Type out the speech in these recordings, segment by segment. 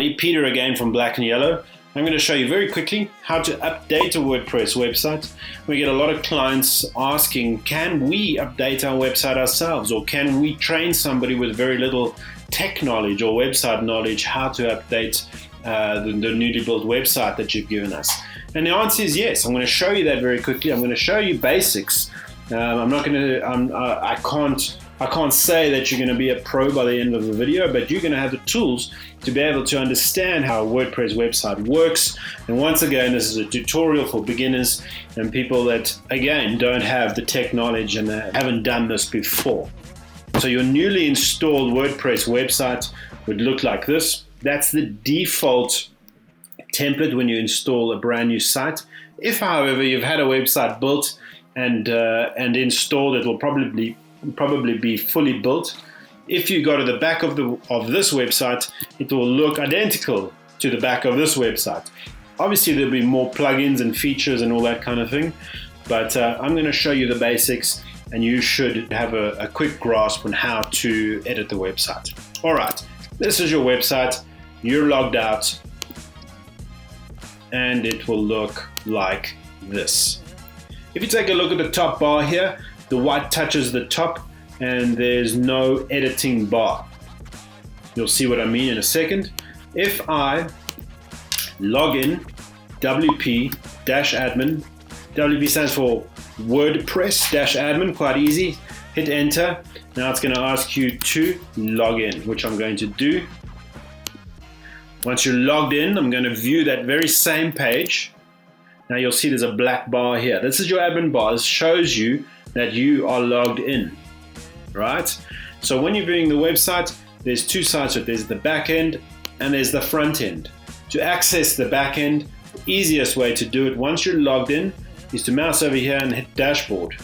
everybody, Peter again from Black and Yellow. I'm going to show you very quickly how to update a WordPress website. We get a lot of clients asking, can we update our website ourselves, or can we train somebody with very little tech knowledge or website knowledge how to update the newly built website that you've given us? And the answer is yes. I'm going to show you that very quickly. I'm going to show you basics. I can't say that you're going to be a pro by the end of the video, but you're going to have the tools to be able to understand how a WordPress website works. And once again, this is a tutorial for beginners and people that, again, don't have the tech knowledge and haven't done this before. So your newly installed WordPress website would look like this. That's the default template when you install a brand new site. If, however, you've had a website built and installed, it will probably be fully built. If you go to the back of this website, it will look identical to the back of this website. Obviously, there'll be more plugins and features and all that kind of thing, but I'm going to show you the basics, and you should have a quick grasp on how to edit the website. All right, this is your website. You're logged out, and it will look like this. If you take a look at the top bar here, the white touches the top and there's no editing bar. You'll see what I mean in a second. If I log in, WP-admin, WP stands for Wordpress-admin, quite easy. Hit enter. Now it's going to ask you to log in, which I'm going to do. Once you're logged in, I'm going to view that very same page. Now you'll see there's a black bar here. This is your admin bar. This shows you that you are logged in, right? So when you're viewing the website, there's two sides to it. There's the back end and there's the front end. To access the back end, the easiest way to do it once you're logged in is to mouse over here and hit dashboard.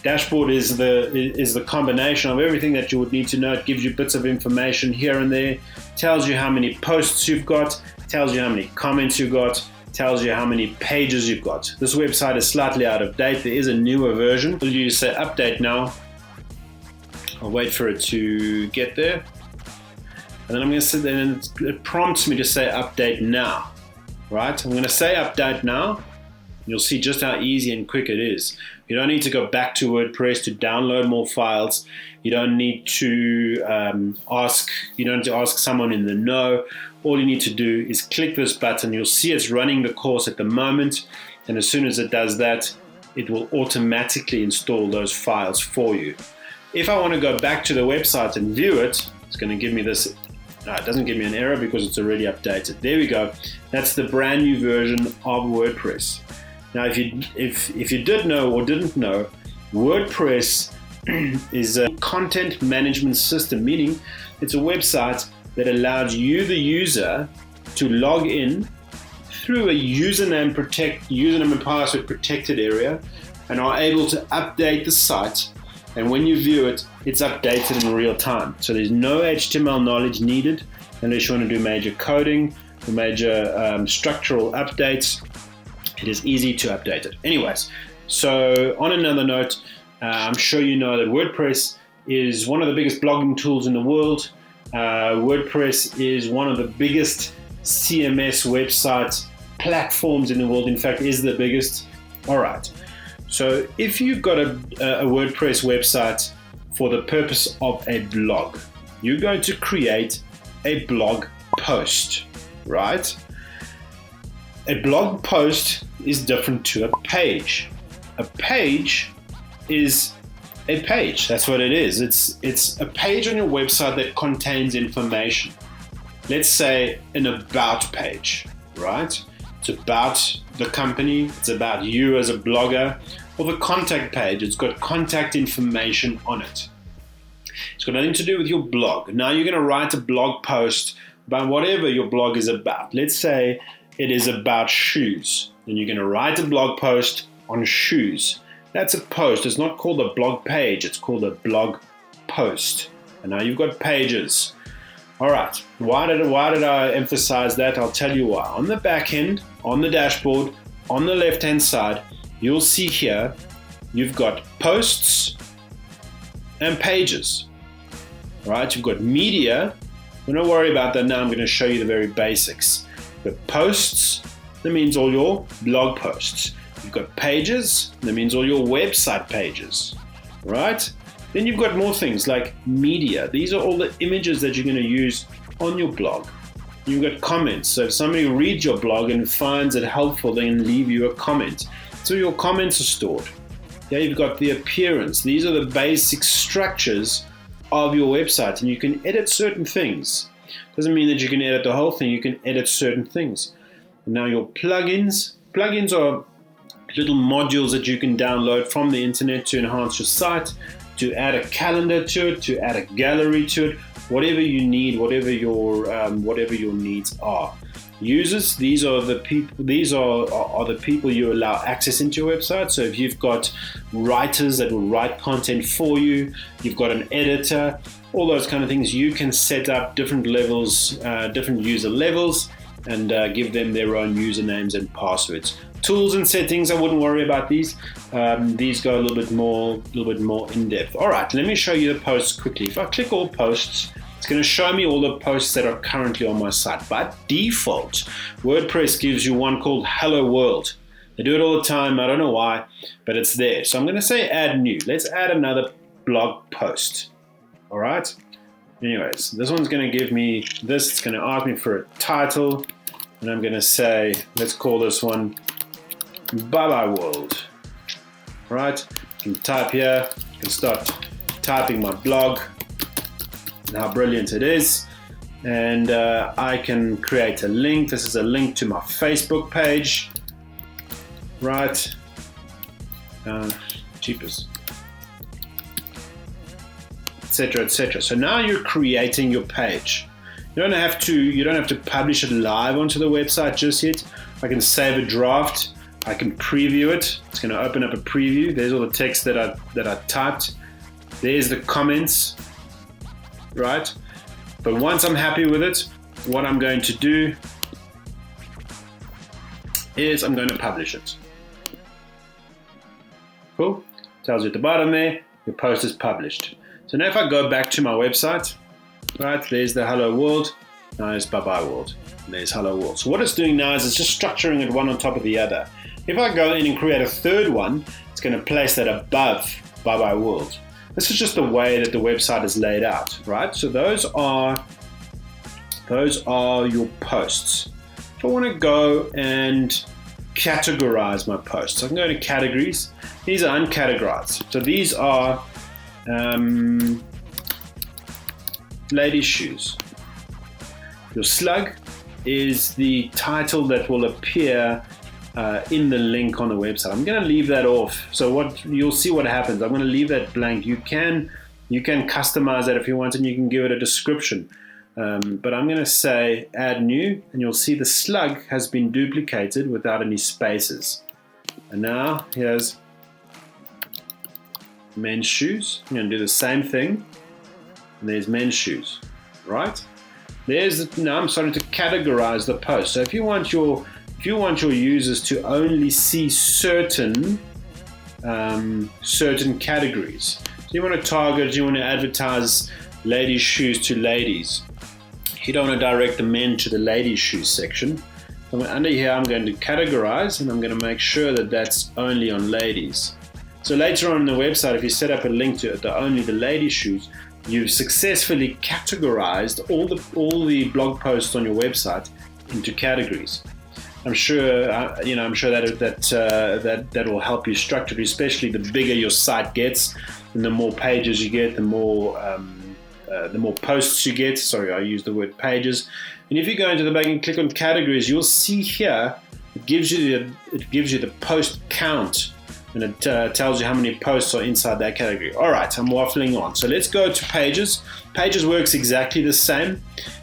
Dashboard is the combination of everything that you would need to know. It gives you bits of information here and there, tells you how many posts you've got, tells you how many comments you've got, tells you how many pages you've got. This website is slightly out of date. There is a newer version. You say update now. I'll wait for it to get there. And then I'm going to sit there and it prompts me to say update now. Right? I'm going to say update now. You'll see just how easy and quick it is. You don't need to go back to WordPress to download more files. You don't need to ask someone in the know. All you need to do is click this button. You'll see it's running the course at the moment. And as soon as it does that, it will automatically install those files for you. If I want to go back to the website and view it, it's going to give me this. No, it doesn't give me an error because it's already updated. There we go. That's the brand new version of WordPress. Now, if you did know or didn't know, WordPress is a content management system, meaning it's a website that allows you, the user, to log in through a username and password protected area and are able to update the site. And when you view it, it's updated in real time. So there's no HTML knowledge needed unless you want to do major coding or major structural updates. It is easy to update it. Anyways, so on another note, I'm sure you know that WordPress is one of the biggest blogging tools in the world. WordPress is one of the biggest CMS website platforms in the world. In fact, is the biggest. All right. So if you've got a WordPress website for the purpose of a blog, you're going to create a blog post, right? A blog post is different to a page. A page is a page. That's what it is. It's a page on your website that contains information. Let's say an about page, right? It's about the company. It's about you as a blogger. Or the contact page. It's got contact information on it. It's got nothing to do with your blog. Now you're going to write a blog post about whatever your blog is about. Let's say it is about shoes. Then you're going to write a blog post on shoes. That's a post. It's not called a blog page. It's called a blog post. And now you've got pages. All right. Why did I emphasize that? I'll tell you why. On the back end, on the dashboard, on the left-hand side, you'll see here you've got posts and pages. All right. You've got media Don't worry about that now. I'm going to show you the very basics. The posts, that means all your blog posts. You've got pages, that means all your website pages, right? Then you've got more things like media. These are all the images that you're going to use on your blog. You've got comments. So if somebody reads your blog and finds it helpful, they can leave you a comment. So your comments are stored. Yeah, you've got the appearance. These are the basic structures of your website, and you can edit certain things. Doesn't mean that you can edit the whole thing. You can edit certain things. And now your plugins. Plugins are little modules that you can download from the internet to enhance your site, to add a calendar to it, to add a gallery to it, whatever you need, whatever your needs are. Users, these are the people. These are the people you allow access into your website. So if you've got writers that will write content for you, you've got an editor, all those kind of things, you can set up different levels, different user levels, and give them their own usernames and passwords. Tools and settings, I wouldn't worry about these. These go a little bit more in depth. All right, let me show you the posts quickly. If I click all posts, it's going to show me all the posts that are currently on my site. By default, WordPress gives you one called Hello World. They do it all the time. I don't know why, but it's there. So I'm going to say add new. Let's add another blog post. All right. Anyways, this one's going to give me this. It's going to ask me for a title, and I'm going to say, let's call this one Bye Bye World. All right. You can type here. You can start typing my blog and how brilliant it is, and I can create a link. This is a link to my Facebook page, right? Cheapest, etc., etc. So now you're creating your page. You don't have to publish it live onto the website just yet. I can save a draft. I can preview it. It's going to open up a preview. There's all the text that I typed. There's the comments. Right? But once I'm happy with it, what I'm going to do is I'm going to publish it. Cool? Tells you at the bottom there, your post is published. So now if I go back to my website, right, there's the Hello World, now there's Bye Bye World, and there's Hello World. So what it's doing now is it's just structuring it one on top of the other. If I go in and create a third one, it's going to place that above Bye Bye World. This is just the way that the website is laid out, right? So those are your posts. If I want to go and categorize my posts, I can go to categories. These are uncategorized. So these are ladies' shoes. Your slug is the title that will appear in the link on the website. I'm going to leave that off. So what you'll see what happens. I'm going to leave that blank. You can customize that if you want, and you can give it a description. But I'm going to say add new, and you'll see the slug has been duplicated without any spaces. And now here's men's shoes. I'm going to do the same thing. And there's men's shoes, right? Now I'm starting to categorize the post. So if you want your users to only see certain categories, so you want to target, you want to advertise ladies' shoes to ladies. You don't want to direct the men to the ladies' shoes section. So under here, I'm going to categorize, and I'm going to make sure that that's only on ladies. So later on in the website, if you set up a link to only the ladies' shoes, you've successfully categorized all the blog posts on your website into categories. I'm sure that will help you structure it, especially the bigger your site gets, and the more pages you get, the more posts you get. Sorry, I used the word pages. And if you go into the back and click on categories, you'll see here it gives you the post count, and it tells you how many posts are inside that category. All right, I'm waffling on. So let's go to pages. Pages works exactly the same.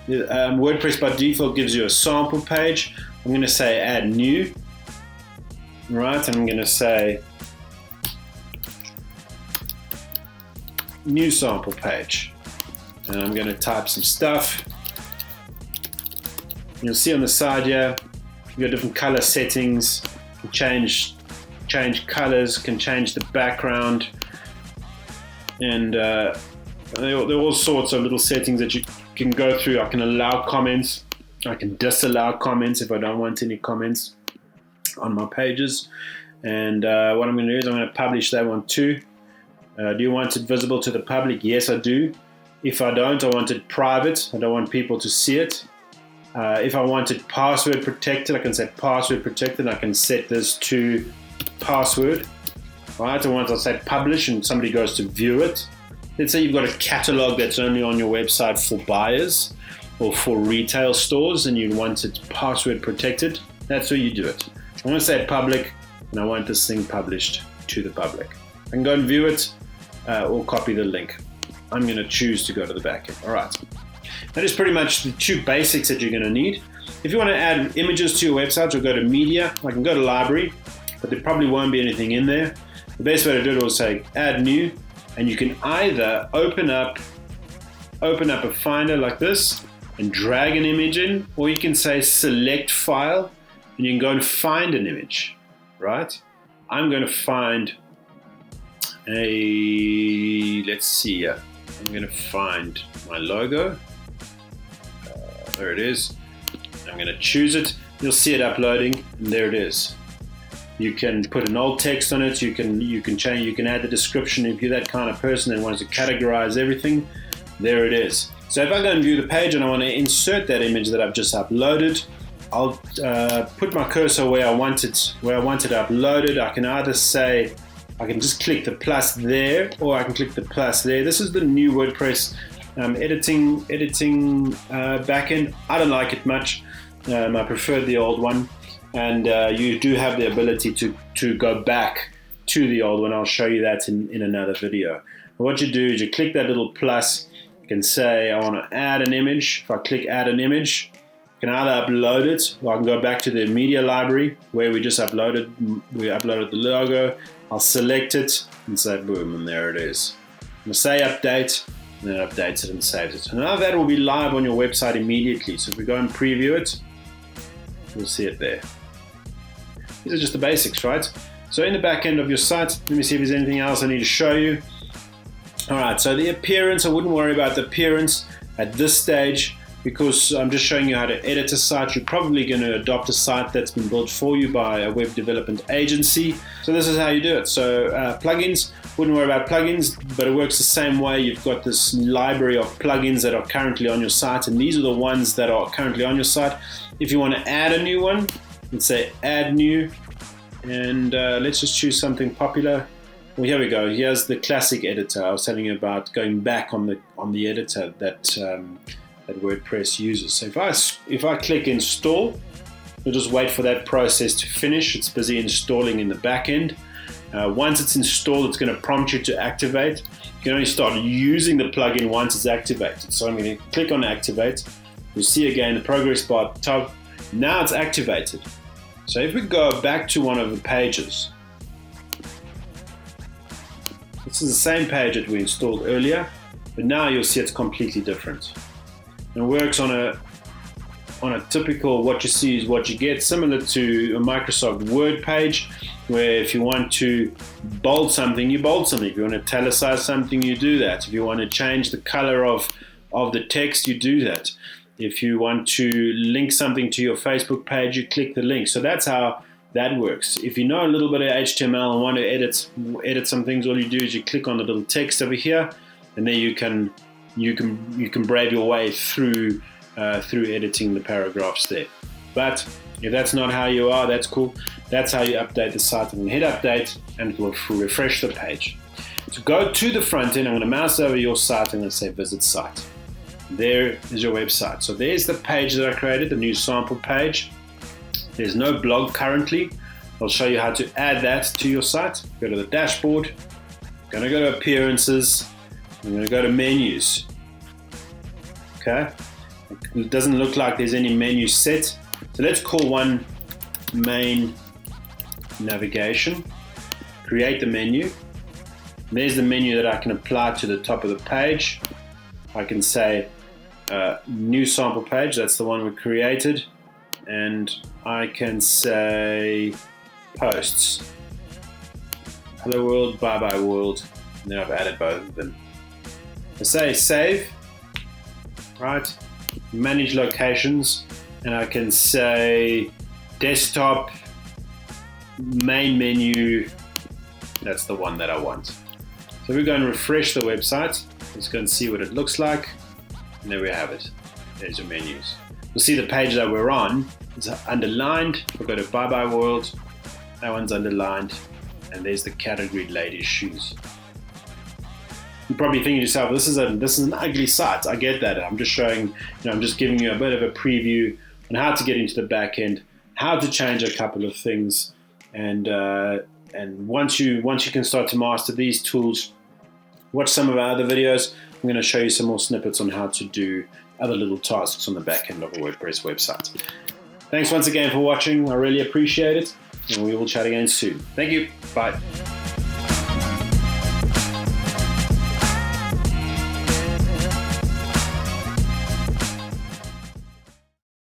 WordPress by default gives you a sample page. I'm going to say add new, right? And I'm going to say new sample page. And I'm going to type some stuff. You'll see on the side here, you've got different color settings. You can change colors, can change the background, and There are all sorts of little settings that you can go through. I can allow comments. I can disallow comments if I don't want any comments on my pages. And what I'm going to do is I'm going to publish that one too. Do you want it visible to the public? Yes, I do. If I don't, I want it private. I don't want people to see it. If I want it password protected, I can say password protected. I can set this to password. Right? And once I say publish and somebody goes to view it, let's say you've got a catalog that's only on your website for buyers or for retail stores and you want it password protected, that's where you do it. I want to say public and I want this thing published to the public. I can go and view it or copy the link. I'm going to choose to go to the backend. All right. That is pretty much the two basics that you're going to need. If you want to add images to your website, you'll go to media. I can go to library, but there probably won't be anything in there. The best way to do it is say add new, and you can either open up a finder like this and drag an image in, or you can say select file and you can go and find an image, right? I'm going to find let's see here. I'm going to find my logo. There it is. I'm going to choose it. You'll see it uploading, and there it is. You can put an alt text on it. You can change. You can add the description if you're that kind of person that wants to categorize everything. There it is. So if I go and view the page and I want to insert that image that I've just uploaded, I'll put my cursor where I want it uploaded. I can either say I can just click the plus there, or I can click the plus there. This is the new WordPress editing backend. I don't like it much. I prefer the old one. And you do have the ability to go back to the old one. I'll show you that in another video. What you do is you click that little plus. You can say I want to add an image. If I click add an image, I can either upload it, or I can go back to the media library where we uploaded the logo. I'll select it and say boom, and there it is. I'm going to say update, and then it updates it and saves it. So now that will be live on your website immediately. So if we go and preview it, you'll see it there. These are just the basics, right? So in the back end of your site, let me see if there's anything else I need to show you. All right, so the appearance, I wouldn't worry about the appearance at this stage because I'm just showing you how to edit a site. You're probably going to adopt a site that's been built for you by a web development agency. So this is how you do it. So plugins, wouldn't worry about plugins, but it works the same way. You've got this library of plugins that are currently on your site, and these are the ones that are currently on your site. If you want to add a new one, let's say add new, and let's just choose something popular. Well, here we go. Here's the classic editor. I was telling you about going back on the editor that WordPress uses. So if I click install, we'll just wait for that process to finish. It's busy installing in the back end. Once it's installed, it's going to prompt you to activate. You can only start using the plugin once it's activated. So I'm going to click on activate. You'll see again the progress bar at the top. Now it's activated. So if we go back to one of the pages, this is the same page that we installed earlier, but now you'll see it's completely different. It works on a typical what you see is what you get, similar to a Microsoft Word page, where if you want to bold something, you bold something. If you want to italicize something, you do that. If you want to change the color of the text, you do that. If you want to link something to your Facebook page, you click the link. So that's how that works. If you know a little bit of HTML and want to edit some things, all you do is you click on the little text over here, and then you can brave your way through editing the paragraphs there. But if that's not how you are, that's cool. That's how you update the site. And hit update, and it will refresh the page. So go to the front end. I'm going to mouse over your site and I'm going to say visit site. There is your website. So there's the page that I created, the new sample page. There's no blog currently. I'll show you how to add that to your site. Go to the dashboard. I'm going to go to appearances. I'm going to go to menus. Okay. It doesn't look like there's any menu set. So let's call one main navigation. Create the menu. There's the menu that I can apply to the top of the page. I can say new sample page, that's the one we created, and I can say posts. Hello world, bye bye world, and then I've added both of them. I say save, right? Manage locations, and I can say desktop, main menu. That's the one that I want. So we're going to refresh the website. Let's go and see what it looks like. And there we have it. There's your menus. You'll see the page that we're on is underlined. We'll go to Bye Bye World. That one's underlined. And there's the category ladies shoes. You're probably thinking to yourself, this is an ugly site. I get that. I'm just showing, I'm just giving you a bit of a preview on how to get into the back end, how to change a couple of things, and once you can start to master these tools, watch some of our other videos. I'm going to show you some more snippets on how to do other little tasks on the back end of a WordPress website. Thanks once again for watching. I really appreciate it, and we will chat again soon. Thank you. Bye.